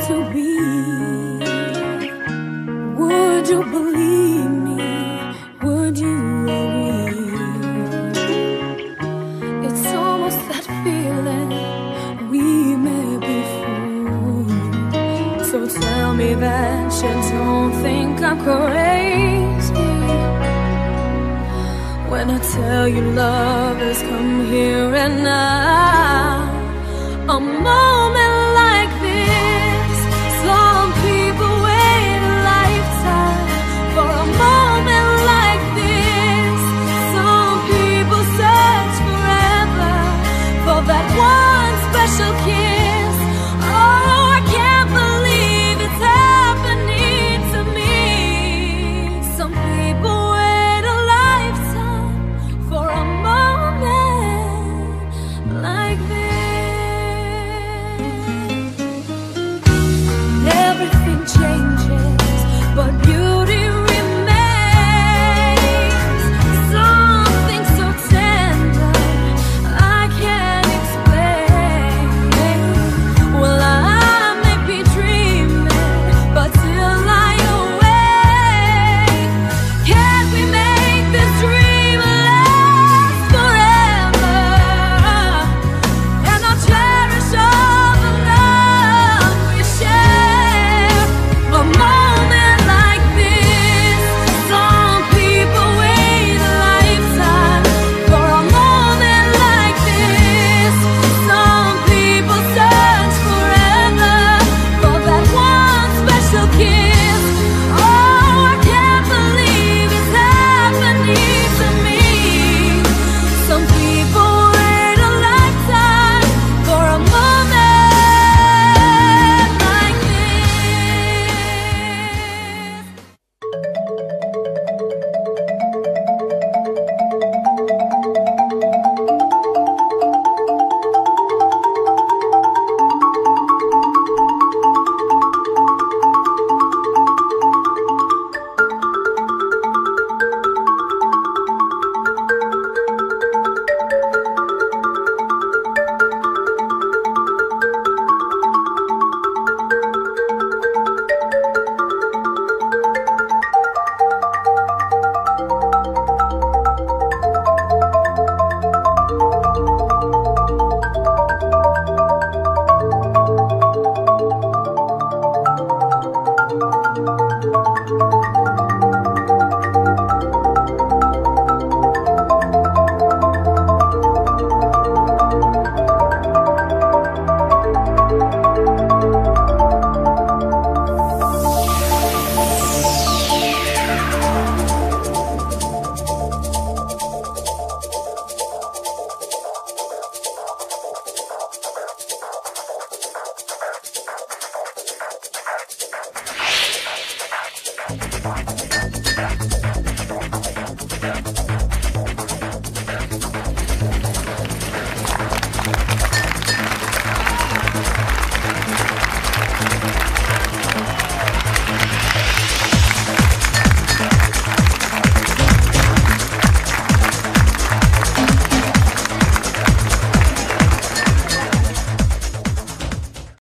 to be. Would you believe me? Would you agree? It's almost that feeling we may be fools. So tell me that you don't think I'm crazy when I tell you love has come here and now. A moment like this, some people wait a lifetime for a moment like this. Some people search forever for that one special kiss. Oh, I can't believe it's happening to me. Some people wait a lifetime for a moment like this. Everything changes, but beauty remains. Something so tender I can't explain. Well, I may be dreaming, but till I awake, can't we make this dream last forever? And I'll cherish all the love we share. A moment like this, some people wait a lifetime for a moment like this. Some people search forever for that one special kiss. Oh, I can't believe it's happening to me. Some people wait a lifetime for a moment like this.